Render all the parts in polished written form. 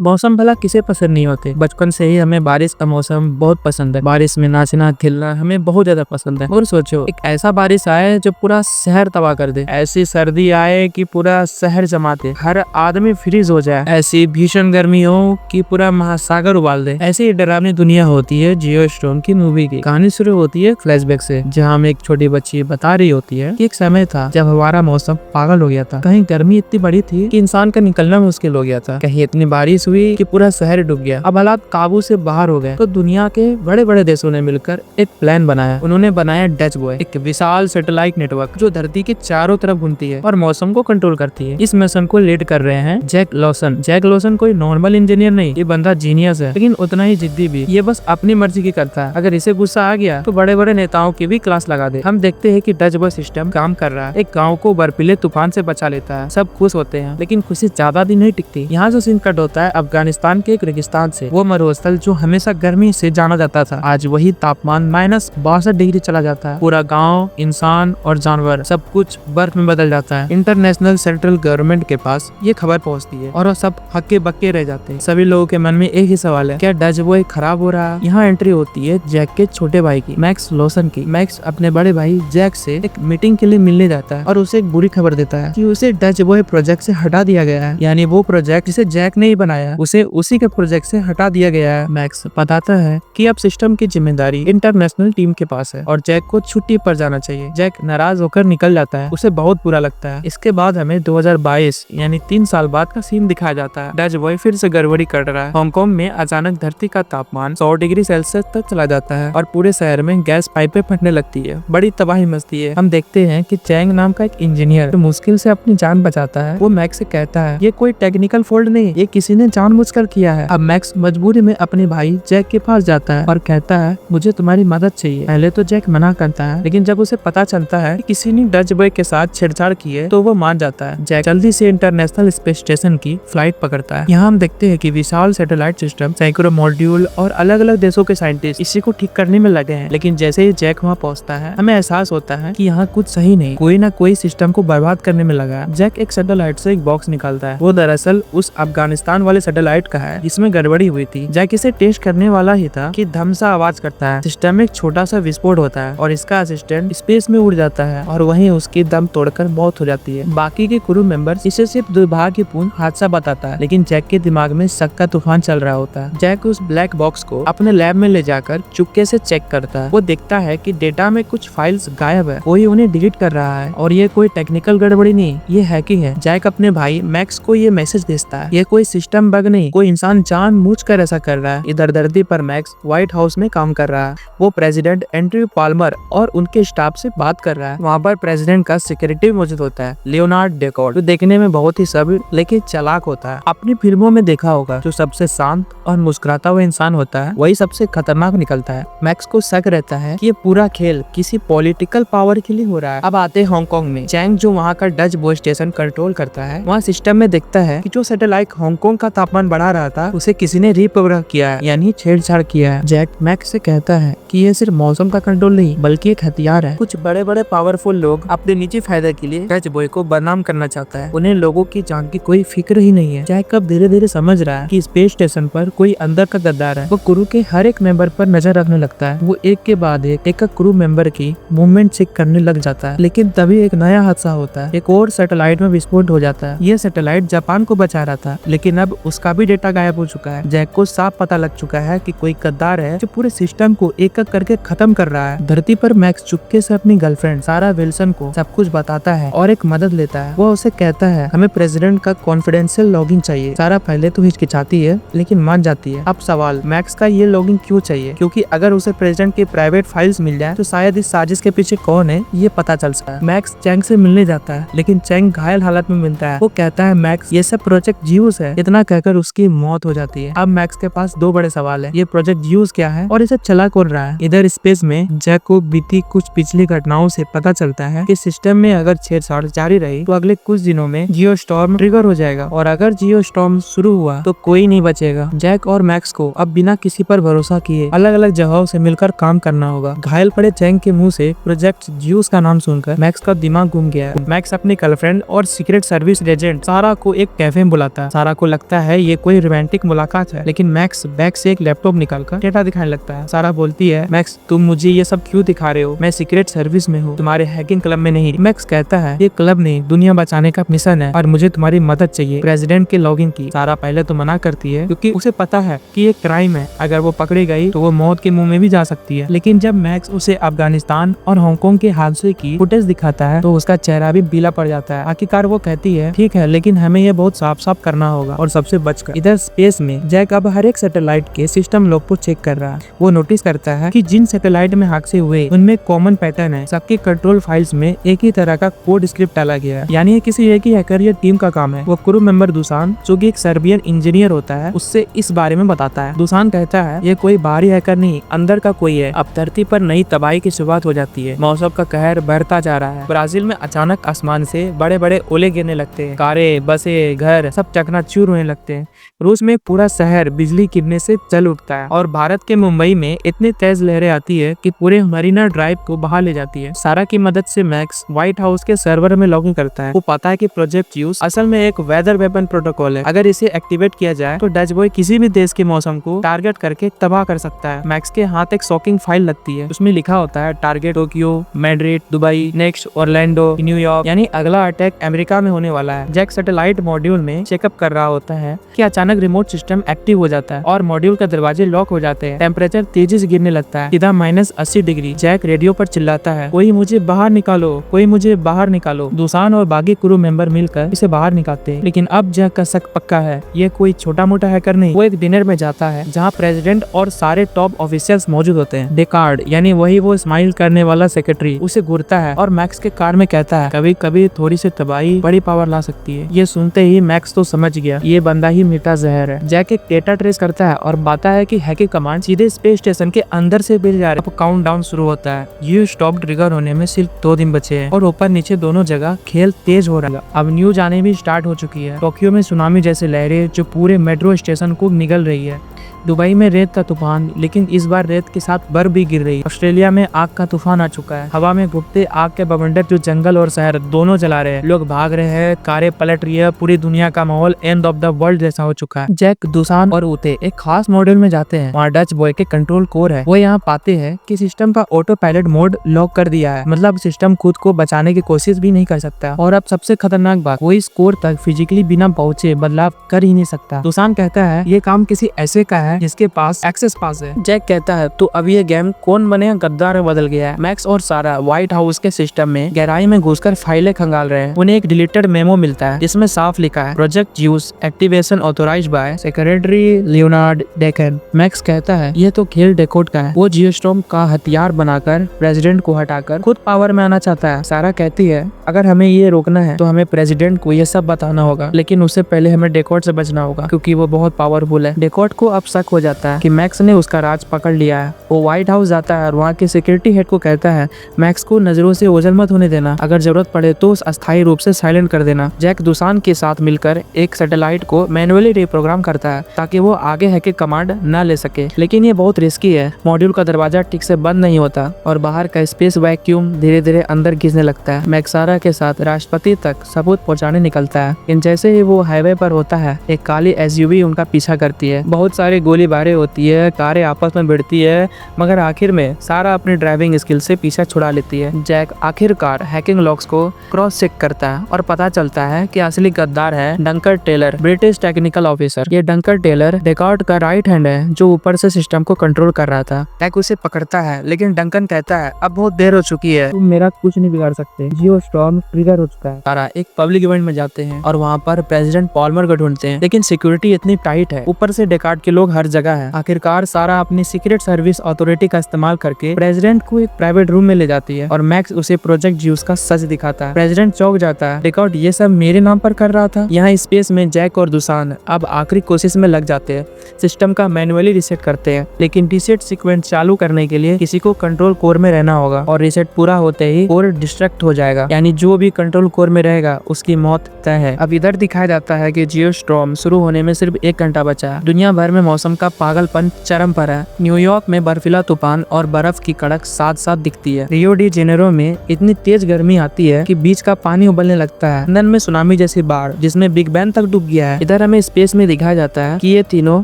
मौसम भला किसे पसंद नहीं होते। बचपन से ही हमें बारिश का मौसम बहुत पसंद है। बारिश में नाचना खेलना हमें बहुत ज्यादा पसंद है। और सोचो एक ऐसा बारिश आए जो पूरा शहर तबाह कर दे, ऐसी सर्दी आए कि पूरा शहर जमा दे, हर आदमी फ्रीज हो जाए, ऐसी भीषण गर्मी हो कि पूरा महासागर उबाल दे। ऐसी ही डरावनी दुनिया होती है जियो स्टॉर्म की मूवी की। कहानी शुरू होती है फ्लैशबैक से, जहाँ हमें एक छोटी बच्ची बता रही होती है कि एक समय था जब हमारा मौसम पागल हो गया था। कहीं गर्मी इतनी बड़ी थी कि इंसान का निकलना मुश्किल हो गया था, कहीं इतनी बारिश हुई कि पूरा शहर डूब गया। अब हालात काबू से बाहर हो गए तो दुनिया के बड़े बड़े देशों ने मिलकर एक प्लान बनाया। उन्होंने बनाया डच बॉय, एक विशाल सैटेलाइट नेटवर्क जो धरती के चारों तरफ घूमती है और मौसम को कंट्रोल करती है। इस मिशन को लीड कर रहे हैं जैक लॉसन। जैक लॉसन कोई नॉर्मल इंजीनियर नहीं, ये बंदा जीनियस है, लेकिन उतना ही जिद्दी भी। ये बस अपनी मर्जी की करता है। अगर इसे गुस्सा आ गया तो बड़े बड़े नेताओं की भी क्लास लगा दे। हम देखते हैं कि डच बॉय सिस्टम काम कर रहा है, एक गाँव को बर्फीले तूफान से बचा लेता है। सब खुश होते हैं, लेकिन खुशी ज्यादा दिन नहीं टिकती। यहाँ जो सीन कट होता है अफगानिस्तान के एक रेगिस्तान से। वो मरुस्थल जो हमेशा गर्मी से जाना जाता था, आज वही तापमान -62 डिग्री चला जाता है। पूरा गांव, इंसान और जानवर सब कुछ बर्फ में बदल जाता है। इंटरनेशनल सेंट्रल गवर्नमेंट के पास ये खबर पहुंचती है और वो सब हक्के बक्के रह जाते हैं। सभी लोगों के मन में एक ही सवाल है, क्या डच बॉय खराब हो रहा है? यहाँ एंट्री होती है जैक के छोटे भाई की, मैक्स लॉसन की। मैक्स अपने बड़े भाई जैक से एक मीटिंग के लिए मिलने जाता है और उसे एक बुरी खबर देता है कि उसे डच बॉय प्रोजेक्ट से हटा दिया गया है। यानी वो प्रोजेक्ट जिसे जैक ने ही बनाया, उसे उसी के प्रोजेक्ट से हटा दिया गया है। मैक्स बताता है कि अब सिस्टम की जिम्मेदारी इंटरनेशनल टीम के पास है और जैक को छुट्टी पर जाना चाहिए। जैक नाराज होकर निकल जाता है, उसे बहुत बुरा लगता है। इसके बाद हमें 2022 यानी 3 साल बाद का सीन दिखाया जाता है। डच बॉय फिर से गड़बड़ी कर रहा है। हांगकांग में अचानक धरती का तापमान 100 डिग्री सेल्सियस तक चला जाता है और पूरे शहर में गैस पाइपें फटने लगती है। बड़ी तबाही मचती है। हम देखते हैं कि चैंग नाम का एक इंजीनियर जो मुश्किल से अपनी जान बचाता है, वो मैक्स से कहता है ये कोई टेक्निकल फॉल्ट नहीं, ये किसी ने जानबूझकर किया है। अब मैक्स मजबूरी में अपने भाई जैक के पास जाता है और कहता है मुझे तुम्हारी मदद चाहिए। पहले तो जैक मना करता है, लेकिन जब उसे पता चलता है कि किसी ने डच बॉय के साथ छेड़छाड़ की है तो वो मान जाता है। जैक जल्दी से इंटरनेशनल स्पेस स्टेशन की फ्लाइट पकड़ता है। यहाँ हम देखते हैं कि विशाल सैटेलाइट सिस्टम, सैकड़ों मॉड्यूल और अलग अलग देशों के साइंटिस्ट इसी को ठीक करने में लगे हैं। लेकिन जैसे ही जैक वहाँ पहुँचता है, हमें एहसास होता है कि यहाँ कुछ सही नहीं, कोई ना कोई सिस्टम को बर्बाद करने में लगा है। जैक एक सैटेलाइट से एक बॉक्स निकालता है। वो दरअसल उस अफगानिस्तान वाले सैटेलाइट का है जिसमें गड़बड़ी हुई थी। जैक इसे टेस्ट करने वाला ही था कि धम सा आवाज करता है। सिस्टम में एक छोटा सा विस्फोट होता है और इसका असिस्टेंट स्पेस में उड़ जाता है और वहीं उसकी दम तोड़कर मौत हो जाती है। बाकी के क्रू मेंबर्स इसे सिर्फ दुर्भाग्यपूर्ण हादसा बताता है, लेकिन जैक के दिमाग में शक का तूफान चल रहा होता है। जैक उस ब्लैक बॉक्स को अपने लैब में ले जाकर चुपके से चेक करता है। वो देखता है कि डेटा में कुछ फाइल्स गायब है, कोई उन्हें डिलीट कर रहा है और ये कोई टेक्निकल गड़बड़ी नहीं, ये हैकिंग है। जैक अपने भाई मैक्स को ये मैसेज भेजता है, ये कोई सिस्टम बग नहीं, कोई इंसान जानबूझकर ऐसा कर रहा है। इधर धरती पर मैक्स व्हाइट हाउस में काम कर रहा है। वो प्रेसिडेंट एंड्रयू पाल्मर और उनके स्टाफ से बात कर रहा है। वहाँ पर प्रेसिडेंट का सेक्रेटरी मौजूद होता है, लियोनार्ड डेकॉर्ड, जो देखने में बहुत ही सभ्य लेकिन चालाक होता है। अपनी फिल्मों में देखा होगा, जो सबसे शांत और मुस्कुराता हुआ इंसान होता है वही सबसे खतरनाक निकलता है। मैक्स को शक रहता है कि ये पूरा खेल किसी पॉलिटिकल पावर के लिए हो रहा है। अब आते हैं हांगकांग में। चैंग जो वहाँ का डच बॉय स्टेशन कंट्रोल करता है, वहाँ सिस्टम में देखता है कि जो सैटेलाइट हांगकांग का तापमान बढ़ा रहा था उसे किसी ने रिप्रोग्राम किया है, यानी छेड़छाड़ किया है। जैक मैक्स से कहता है कि ये सिर्फ मौसम का कंट्रोल नहीं बल्कि एक हथियार है। कुछ बड़े बड़े पावरफुल लोग अपने निजी फायदे के लिए डच बॉय को बदनाम करना चाहता है। उन्हें लोगों की जान की कोई फिक्र ही नहीं है। जैक अब धीरे धीरे समझ रहा है कि स्पेस स्टेशन पर कोई अंदर का गद्दार है। वो क्रू के हर एक मेंबर पर नजर रखने लगता है। वो एक के बाद एक क्रू मेंबर की मूवमेंट चेक करने लग जाता है। लेकिन तभी एक नया हादसा होता है। एक और सैटेलाइट में विस्फोट हो जाता है। ये सैटेलाइट जापान को बचा रहा था, लेकिन अब उसका भी डेटा गायब हो चुका है। जैक को साफ पता लग चुका है कि कोई गद्दार है जो पूरे सिस्टम को एक एक करके खत्म कर रहा है। धरती पर मैक्स चुपके से अपनी गर्लफ्रेंड सारा विल्सन को सब कुछ बताता है और एक मदद लेता है। वो उसे कहता है हमें प्रेसिडेंट का कॉन्फिडेंशियल लॉगिन चाहिए। सारा पहले तो हिचकिचाती है लेकिन मान जाती है। अब सवाल, मैक्स का ये लॉगिन क्यों चाहिए? क्योंकि अगर उसे प्रेसिडेंट की प्राइवेट फाइल्स मिल जाए तो शायद इस साजिश के पीछे कौन है ये पता चल सकता है। मैक्स चैंग से मिलने जाता है, लेकिन चैंग घायल हालत में मिलता है। वो कहता है मैक्स ये सब प्रोजेक्ट जीउस है। इतना कहकर उसकी मौत हो जाती है। अब मैक्स के पास दो बड़े सवाल है, ये प्रोजेक्ट जीउस क्या है और इसे चला कौन रहा है? इधर स्पेस में जैक को बीती कुछ पिछली घटनाओं से पता चलता है कि सिस्टम में अगर छेड़छाड़ जारी रही तो अगले कुछ दिनों में जियो स्टॉर्म ट्रिगर हो जाएगा और अगर जियो स्टॉर्म शुरू हुआ तो कोई नहीं बचेगा। जैक और मैक्स को अब बिना किसी पर भरोसा किए अलग अलग जगहों से मिलकर काम करना होगा। घायल पड़े चैंग के मुंह से प्रोजेक्ट जीउस का नाम सुनकर मैक्स का दिमाग घूम गया है। मैक्स अपनी गर्लफ्रेंड और सीक्रेट सर्विस एजेंट सारा को एक कैफे में बुलाता है। सारा को लगता है है ये कोई रोमांटिक मुलाकात है, लेकिन मैक्स बैग से एक लैपटॉप निकालकर डेटा दिखाने लगता है। सारा बोलती है, मैक्स तुम मुझे ये सब क्यों दिखा रहे हो? मैं सीक्रेट सर्विस में हूँ, तुम्हारे हैकिंग क्लब में नहीं। मैक्स कहता है, ये क्लब नहीं, दुनिया बचाने का मिशन है और मुझे तुम्हारी मदद चाहिए प्रेसिडेंट के लॉगिन की। सारा पहले तो मना करती है क्योंकि उसे पता है कि ये क्राइम है, अगर वो पकड़ी गई तो वो मौत के मुंह में भी जा सकती है। लेकिन जब मैक्स उसे अफगानिस्तान और हांगकांग के हादसे की फुटेज दिखाता है तो उसका चेहरा भी पीला पड़ जाता है। आखिरकार वो कहती है, ठीक है, लेकिन हमें ये बहुत साफ साफ करना होगा और सबसे बचकर। इधर स्पेस में जैक अब हर एक सैटेलाइट के सिस्टम लॉग को चेक कर रहा है। वो नोटिस करता है कि जिन सैटेलाइट में हादसे हुए उनमें कॉमन पैटर्न है, सबके कंट्रोल फाइल्स में एक ही तरह का कोड स्क्रिप्ट डाला गया है, यानी ये किसी एक ही हैकर या टीम का काम है। वो क्रू मेंबर दुसान, जो कि एक सर्बियन इंजीनियर होता है, उससे इस बारे में बताता है। दुसान कहता है, ये कोई बाहरी हैकर नहीं, अंदर का कोई है। अब धरती पर नई तबाही की शुरुआत हो जाती है। मौसम का कहर बढ़ता जा रहा है। ब्राजील में अचानक आसमान से बड़े बड़े ओले गिरने लगते हैं। कारें, बसें, घर सब चकनाचूर होने लगते हैं। रूस में पूरा शहर बिजली गिरने से जल उठता है और भारत के मुंबई में इतनी तेज लहरें आती है कि पूरे मरीना ड्राइव को बहा ले जाती है। सारा की मदद से मैक्स व्हाइट हाउस के सर्वर में लॉगिन करता है। वो पाता है कि प्रोजेक्ट यूज असल में एक वेदर वेपन प्रोटोकॉल है। अगर इसे एक्टिवेट किया जाए तो डच बॉय किसी भी देश के मौसम को टारगेट करके तबाह कर सकता है। मैक्स के हाथ एक शॉकिंग फाइल लगती है। उसमें लिखा होता है, target Tokyo, Madrid, Dubai, next Orlando, New York, यानी अगला अटैक अमेरिका में होने वाला है। जैक सैटेलाइट मॉड्यूल में चेकअप कर रहा होता है कि अचानक रिमोट सिस्टम एक्टिव हो जाता है और मॉड्यूल के दरवाजे लॉक हो जाते हैं। टेम्परेचर तेजी से गिरने लगता है, सीधा -80 डिग्री। जैक रेडियो पर चिल्लाता है, कोई मुझे बाहर निकालो, कोई मुझे बाहर निकालो। दुसान और बाकी क्रू मेंबर मिलकर इसे बाहर निकालते हैं, लेकिन अब जैक का शक पक्का है, ये कोई छोटा मोटा हैकर नहीं। वो एक डिनर में जाता है जहाँ प्रेसिडेंट और सारे टॉप ऑफिसर्स मौजूद होते हैं। डेकार्ड, यानी वही वो स्माइल करने वाला सेक्रेटरी, उसे घूरता है और मैक्स के कार में कहता है, कभी कभी थोड़ी सी तबाही बड़ी पावर ला सकती है। ये सुनते ही मैक्स तो समझ गया, ये बंदा ही मीठा जहर है। जैक एक डेटा ट्रेस करता है और बताता है कि हैकिंग कमांड सीधे स्पेस स्टेशन के अंदर से भेज जा रहे हैं। अब काउंटडाउन शुरू होता है। ये स्टॉप ट्रिगर होने में सिर्फ 2 दिन बचे हैं और ऊपर नीचे दोनों जगह खेल तेज हो रहा है। अब न्यूज आने भी स्टार्ट हो चुकी है। टोक्यो में सुनामी जैसे लहरें जो पूरे मेट्रो स्टेशन को निगल रही है। दुबई में रेत का तूफान, लेकिन इस बार रेत के साथ बर्फ भी गिर रही है। ऑस्ट्रेलिया में आग का तूफान आ चुका है। हवा में घुटते आग के बवंडर जो जंगल और शहर दोनों जला रहे हैं। लोग भाग रहे हैं, कारें पलट रही है। पूरी दुनिया का माहौल एंड ऑफ द वर्ल्ड जैसा हो चुका है। जैक, दुसान और उते एक खास मॉड्यूल में जाते हैं। वहाँ डच बॉय के कंट्रोल कोर है। वो यहाँ पाते हैं कि सिस्टम का ऑटो पायलट मोड लॉक कर दिया है, मतलब सिस्टम खुद को बचाने की कोशिश भी नहीं कर सकता। और अब सबसे खतरनाक बात, वो इस कोर तक फिजिकली बिना पहुंचे बदलाव कर ही नहीं सकता। दुसान कहता है, ये काम किसी ऐसे का है जिसके पास एक्सेस पास है। जैक कहता है, तो अब ये गेम कौन बनेगा गद्दार में बदल गया है। मैक्स और सारा व्हाइट हाउस के सिस्टम में गहराई में घुसकर फाइलें खंगाल रहे हैं। उन्हें एक डिलीटेड मेमो मिलता है जिसमें साफ लिखा है, project use activation authorised by secretary Leonard Deacon. Max कहता है, ये तो खेल डेकोड का है। वो जियोस्टॉर्म का हथियार बनाकर प्रेसिडेंट को हटाकर खुद पावर में आना चाहता है। सारा कहती है, अगर हमें ये रोकना है तो हमें प्रेसिडेंट को ये सब बताना होगा, लेकिन उससे पहले हमें डेकोड से बचना होगा क्योंकि वो बहुत पावरफुल है। डेकोड को अब शक हो जाता है कि मैक्स ने उसका राज पकड़ लिया है। वो व्हाइट हाउस जाता है और वहाँ के सिक्योरिटी हेड को कहता है, मैक्स को नजरों से ओझल मत होने देना, अगर जरूरत पड़े तो अस्थायी रूप से साइलेंट कर देना। जैक दुसान के साथ मिलकर एक सैटेलाइट को मैनुअली रिप्रोग्राम करता है ताकि वो आगे हैकिंग कमांड न ले सके, लेकिन ये बहुत रिस्की है। मॉड्यूल का दरवाजा ठीक से बंद नहीं होता और बाहर का स्पेस वैक्यूम धीरे धीरे अंदर घिसने लगता है। मैक्स सारा के साथ राष्ट्रपति तक सबूत पहुँचाने निकलता है, लेकिन जैसे ही वो हाईवे पर होता है, एक काली SUV उनका पीछा करती है। बहुत सारी गोलीबारी होती है, कारें आपस में भिड़ती है, मगर आखिर में सारा अपनी ड्राइविंग स्किल से पीछा छुड़ा लेती है। जैक आखिरकार हैकिंग लॉग्स को क्रॉस चेक करता है और पता चलता है कि असली गद्दार है Dunker Taylor, British technical officer. ये डंकर टेलर डेकार्ड का राइट हैंड है जो ऊपर से सिस्टम को कंट्रोल कर रहा था। जैक उसे पकड़ता है, लेकिन डंकन कहता है, अब बहुत देर हो चुकी है, तुम मेरा कुछ नहीं बिगाड़ सकते, जियोस्टॉर्म ट्रिगर हो चुका है। सारा एक पब्लिक इवेंट में जाते हैं और वहाँ पर प्रेसिडेंट पॉल्मर को ढूंढते हैं, लेकिन सिक्योरिटी इतनी टाइट है, ऊपर से डेकार्ड के लोग हर जगह है। आखिरकार सारा अपनी सीक्रेट सर्विस अथॉरिटी का इस्तेमाल करके प्रेसिडेंट को एक प्राइवेट रूम में ले जाती है और मैक्स उसे प्रोजेक्ट ज्यूस का सच दिखाता है। प्रेसिडेंट चौंक जाता है, डेकार्ड ये सब मेरे नाम पर कर रहा था। यहाँ स्पेस में जैक और दुसान अब आखिरी कोशिश में लग जाते हैं, सिस्टम का मैनुअली रीसेट करते हैं, लेकिन रीसेट सीक्वेंस चालू करने के लिए किसी को कंट्रोल कोर में रहना होगा और रीसेट पूरा होते ही कोर डिस्ट्रैक्ट हो जाएगा, यानी जो भी कंट्रोल कोर में रहेगा उसकी मौत तय है। अब इधर दिखाया जाता है कि जियोस्टॉर्म शुरू होने में सिर्फ 1 घंटा बचा है। दुनिया भर में मौसम मौसम का पागलपन चरम पर है। न्यूयॉर्क में बर्फीला तूफान और बर्फ की कड़क साथ साथ दिखती है। रियो डी जेनेरो में इतनी तेज गर्मी आती है कि बीच का पानी उबलने लगता है। लंदन में सुनामी जैसी बाढ़ जिसमें बिग बैन तक डूब गया है। इधर हमें स्पेस में दिखाया जाता है कि ये तीनों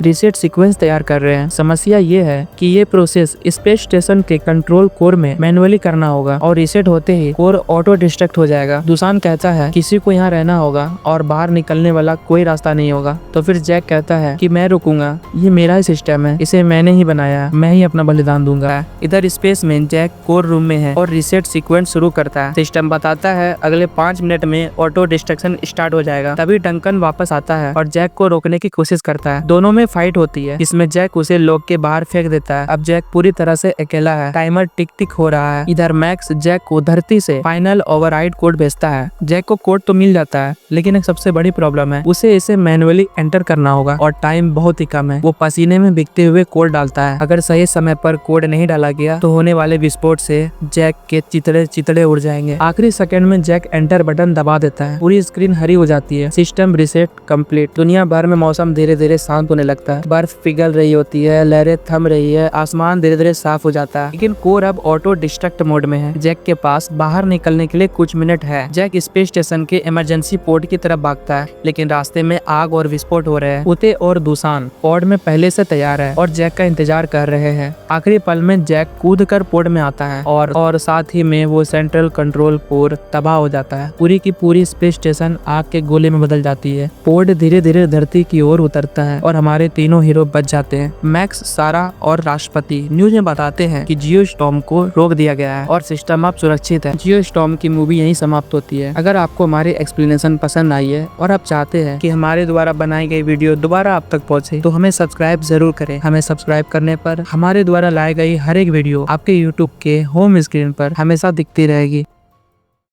रीसेट सीक्वेंस तैयार कर रहे हैं। समस्या ये है कि ये प्रोसेस स्पेस स्टेशन के कंट्रोल कोर में मैनुअली करना होगा और रीसेट होते ही कोर ऑटो डिस्ट्रैक्ट हो जाएगा। दुसान कहता है किसी को यहाँ रहना होगा और बाहर निकलने वाला कोई रास्ता नहीं होगा। तो फिर जैक कहता है कि मैं रुकूंगा, ये मेरा ही सिस्टम है, इसे मैंने ही बनाया, मैं ही अपना बलिदान दूंगा। इधर स्पेस में जैक कोर रूम में है और रीसेट सीक्वेंस शुरू करता है। सिस्टम बताता है अगले 5 मिनट में ऑटो डिस्ट्रक्शन स्टार्ट हो जाएगा। तभी डंकन वापस आता है और जैक को रोकने की कोशिश करता है। दोनों में फाइट होती है जिसमें जैक उसे लॉक के बाहर फेंक देता है। अब जैक पूरी तरह से अकेला है। टाइमर टिक टिक हो रहा है। इधर मैक्स जैक को धरती से फाइनल ओवरराइड कोड भेजता है। जैक को कोड तो मिल जाता है लेकिन एक सबसे बड़ी प्रॉब्लम है, उसे इसे मैनुअली एंटर करना होगा और टाइम बहुत ही कम है। वो पसीने में भीगते हुए कोड डालता है। अगर सही समय पर कोड नहीं डाला गया तो होने वाले विस्फोट से जैक के चितड़े उड़ जाएंगे। आखिरी सेकंड में जैक एंटर बटन दबा देता है। पूरी स्क्रीन हरी हो जाती है। System reset complete. दुनिया भर में मौसम धीरे धीरे शांत होने लगता है। बर्फ पिघल रही होती है, लहरें थम रही है, आसमान धीरे धीरे साफ हो जाता है। लेकिन कोर अब ऑटो डिस्ट्रक्ट मोड में है। जैक के पास बाहर निकलने के लिए कुछ मिनट है। जैक स्पेस स्टेशन के इमरजेंसी पोर्ट की तरफ भागता है लेकिन रास्ते में आग और विस्फोट हो रहे हैं। उते और दूसान पोर्ट में पहले से तैयार है और जैक का इंतजार कर रहे हैं। आखिरी पल में जैक कूद कर पोर्ट में आता है और साथ ही में वो सेंट्रल कंट्रोल कोर तबाह हो जाता है। पूरी की पूरी स्पेस स्टेशन आग के गोले में बदल जाती है। पोर्ट धीरे धीरे धरती की ओर उतरता है और हमारे तीनों हीरो बच जाते हैं। मैक्स, सारा और राष्ट्रपति न्यूज में बताते हैं कि जियो स्टॉर्म को रोक दिया गया है और सिस्टम अब सुरक्षित है। जियो स्टॉर्म की मूवी यहीं समाप्त होती है। अगर आपको हमारी एक्सप्लेनेशन पसंद आई है और आप चाहते हैं कि हमारे द्वारा बनाई गई वीडियो दोबारा आप तक पहुंचे तो हमें सब्सक्राइब जरूर करें। हमें सब्सक्राइब करने पर हमारे द्वारा लाई गई हर एक वीडियो आपके यूट्यूब के होम स्क्रीन पर हमेशा दिखती रहेगी।